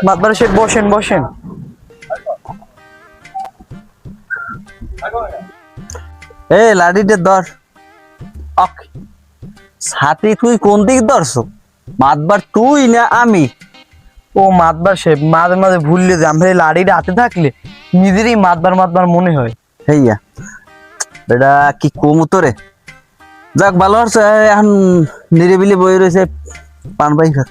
মাতবার সাহেব বসেন বসেন। এই লাঠিটা ধর। ছাতি তুই কোন দিক ধরছ? মাতবার তুই না আমি? ও মাতবার সাহেব মাঝে মাঝে ভুললে যে আমরা এই লাড়িটা হাতে থাকলে নিজেরই মাতবার মাতবার মনে হয়। হেইয়া বেটা কি কম তোরে। যাক ভালো হচ্ছে, এখন নিরিবিলি বই রয়েছে, পান পাই খা।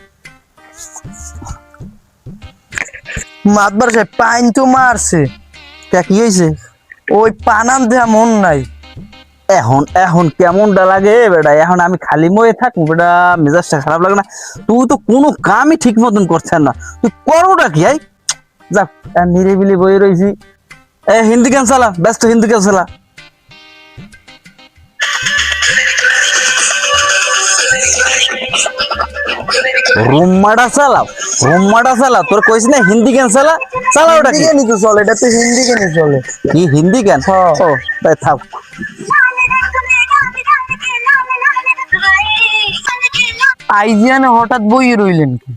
মাতবার সাহেব পাইন তো মারছে, তা কি হয়েছে? ওই পানান দেয়া মন নাই। এখন এখন কেমনটা লাগে বেটা? এখন আমি খালি ময়ে থাকবো বেটা, মেজাজটা খারাপ লাগে না? তুই তো কোনো কামই ঠিক মতন করছেন না, তুই করোটা কি? যাক নিরিবিলি বই রয়েছি। এ হিন্দি গান চালা, ব্যস্ত হিন্দি গান চালা। রুম্মাটা চালাও, রুম্মাটা চালা। তোর কইস না হিন্দি গান চালা, চালা ওটা। হিন্দি গানই তো চলে, এটা তো হিন্দি গানই চলে। কি হিন্দি গান? হ্যাঁ। ও তাই থাক। আইজিয়ানে হঠাৎ বইয়ে রইলেন কি?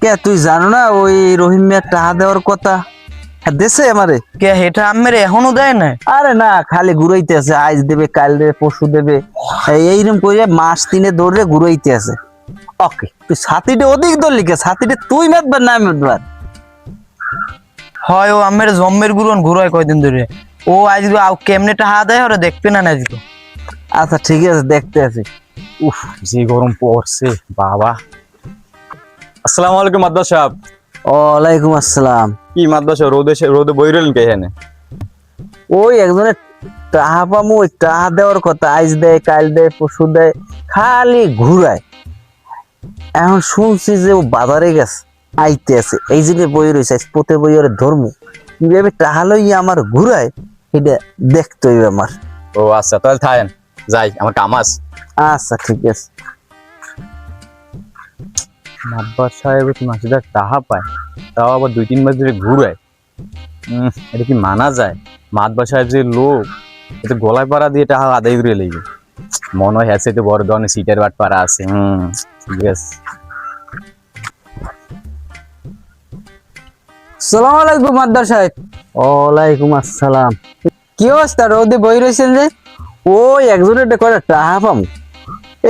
কে তুই জানো না ওই রহিম মিয়া টাকা দেওয়ার কথা দেশে আমারে? কে হেটা আমের এখনো দেয় না? আরে না, খালি ঘুরাইতে আছে, আজ দেবে কাল দেবে পরশু দেবে, এইরকম করে মাস তিনে দৌড়ে ঘুরাইতে আছে। ওকে, তুই ছাতিটা অধিক ধরলি কে? ছাতিটা তুই মাতবার না আমি মাতবার? হয় ও আমের জম্মের গুরন ঘুরায় কয়দিন ধরে। ও আজকে কেমনে টাকা দেয় ওরা দেখবে না আজকে। আচ্ছা ঠিক আছে, দেখতে আছি। উফ যে গরম পড়ছে বাবা। আসসালামু আলাইকুম মাদ্দার সাহেব। ওয়ালাইকুম আসসালাম। কি মাদ্দার সাহেব, রোদে বই রইলেন কে এখানে? ওই একজনের টাহা পামু, ওই টাহা দেওয়ার কথা, আজ দেয় কাল দেয় পরশু দেয়, খালি ঘুরায়। এখন শুনছি যে ও বাজারে গেছে, আইতে আছে, এই জন্য বই রয়েছে, আজ পোতে বই ওর ধর্ম কিভাবে টাহা লইয়া আমার ঘুরায় এটা দেখতে হইবে আমার। ও আচ্ছা, তাহলে থাকেন, যাই, আমার কাম আছে। আচ্ছা ঠিক আছে। মাদ্দার সাহেব মাসে যা টাকা পায়, তাও আবার 2-3 মাস ধরে ঘুরায়। এটা কি মানা যায়? মাদ্দার সাহেব যে লোক, এটা গলায় পাড়া দিয়ে টাকা আদায় করে লেগে মনে হয় হ্যাঁ, বড় ধরনের সিটের বাট পাড়া আছে। ঠিক আছে। সালাম আলাইকুম মাদ্দার সাহেব। ওয়ালাইকুম আসসালাম। কি অবস্থা, রোদে বই রয়েছেন যে? ওই একজনের করে টাহা পামু,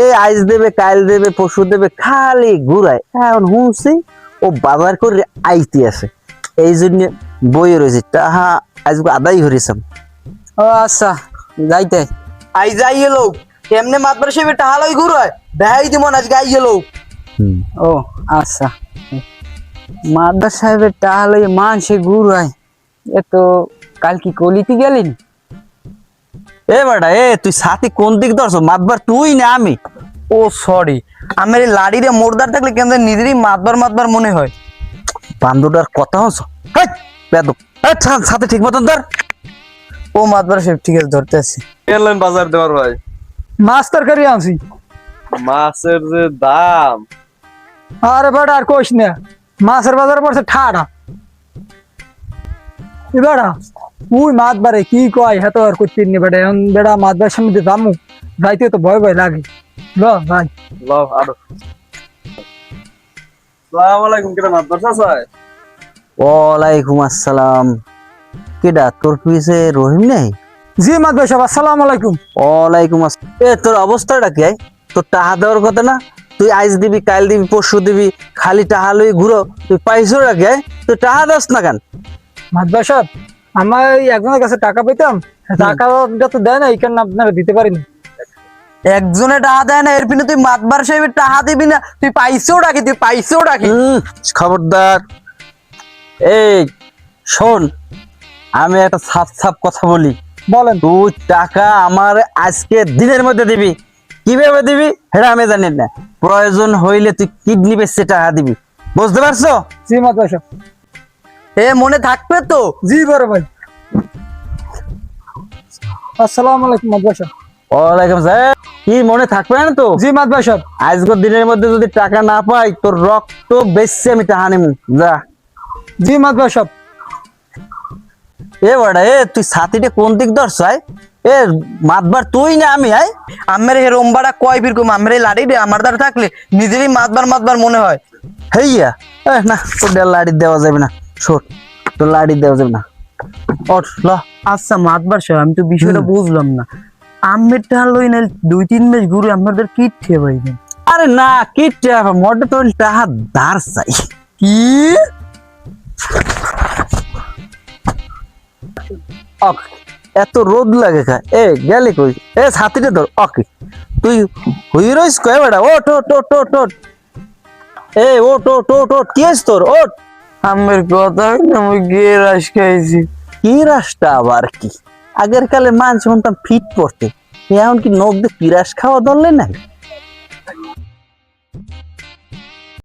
এই আজ দেবে কাল দেবে পরশু দেবে, খালি ঘুরায়। এখন শুনছি ও বাজার করে আইতে আছে, এই জন্য বই রয়েছে, টাহা আজকে আদায় হরিসাম। ও আচ্ছা, যাইতে আই যাই এলো কেমনে মাতবার সাহেব টাকা লই ঘুরায় দেখাই দিমন আজকে আই এলো। ও আচ্ছা, মাদ্দার সাহেবের টাকা লই মানসে ঘুরায়, এ তো কাল কি কলিতে গেলেন? এ বেটা, এ তুই সাথী কোন দিক ধরছ? মাতবার তুই না আমি? ও সরি, আমার এই লাড়িরে মোরদার থাকলে কেন নিজেরই মাতবার মাতবার মনে হয়। বান্দরটার কথা হস সাথে ঠিক মতন ধর। ও মাতবার সাহেব ঠিক আছে, ধরতে আছি। গেলেন বাজার দেওয়ার ভাই? মাছ তরকারি আনছি। মাছের যে দাম! আরে বেটা আর কইস না, মাছের বাজার পড়ছে ঠাড়া। বেটা তুই মাছ বারে কি কয় হ্যাঁ তো আর করতে নি বেটা, এখন বেটা মাছ বার সামনে দামু যাইতে তো ভয় ভয় লাগে। ল ভাই লও আরো। আসসালামু আলাইকুম, কেন মাদ্রাসা চাই? ওয়ালাইকুম আসসালাম। কেডা তোর পিছে রহিম নেই? জি মাছ ভাই সাহেব, আসসালামু আলাইকুম। ওয়ালাইকুম আসসালাম। এ তোর অবস্থাটা কি? তোর টাহা দেওয়ার কথা না? তুই আজ দিবি কাল দিবি পরশু দিবি, খালি টাহা লই ঘুরো। তুই পাইছো রাখে, তুই টাহা দাস না কেন? মাছ ভাই সাহেব, আমার এই একজনের কাছে টাকা পেতাম, টাকাটা তো দেয় না, এই কারণে আপনারা দিতে পারিনি। একজনে টাকা দেয় না এর পিনে তুই মাতবার সাহেবের টাকা দিবি না? তুই পাইছেও ডাকি, তুই পাইছেও ডাকি। খবরদার। এই শোন, আমি একটা সাফ সাফ কথা বলি। বলেন। তুই টাকা আমার আজকে দিনের মধ্যে দিবি, কিভাবে দিবি সেটা আমি জানি না। প্রয়োজন হইলে তুই কিডনি বেচে টাকা দিবি, বুঝতে পারছো? জি মাত ভাই সাহেব। এ মনে থাকবে তো? জি বড় ভাই। আসসালামু আলাইকুম মাত ভাই সাহেব। ওয়ালাইকুম আসসালাম। কি মনে থাকবে না তো? জি মাত ভাই সাহেব। আজকের দিনের মধ্যে যদি টাকা না পাই, তোর রক্ত বেচছে আমি টাকা নেবো, যা। জি মাত ভাই সাহেব। এ বড়া, এ তুই ছাতিটা কোন দিক ধরছাই? এ মাতবার তুই না আমি আয় আমার হে রম্বাটা কয় ফির কম আমার এই লাড়ি রে আমার দ্বারা থাকলে নিজেরই মাতবার মনে হয়। হেইয়া না তোর লাড়ি দেওয়া যাবে না, ছোট তোর লাড়ি দেওয়া যাবে না, ওঠ ল। আচ্ছা মাতবার সাহেব আমি তো বিষয়টা বুঝলাম না, আমের টাকা লই না 2-3 মাস ঘুরে আমাদের কিট খেয়ে পাইবেন। আরে না কিটে মোটে তোর টাহা ধার চাই। কি অক এত রোদ লাগে খা এ গেলে কই এ ছাতিটা ধর ওকে তুই হই রইস কয় বেটা ওট ওট ওট ওট ওট এ ওট ওট ওট ওট কি আছে তোর ওট আমের কথা আমি গিয়ে রাস খাইছি। কি রাসটা আবার কি আগের কালে মানুষ শুনতাম ফিট পড়তে এখন কি নখ দিয়ে পিরাস খাওয়া ধরলে নাই।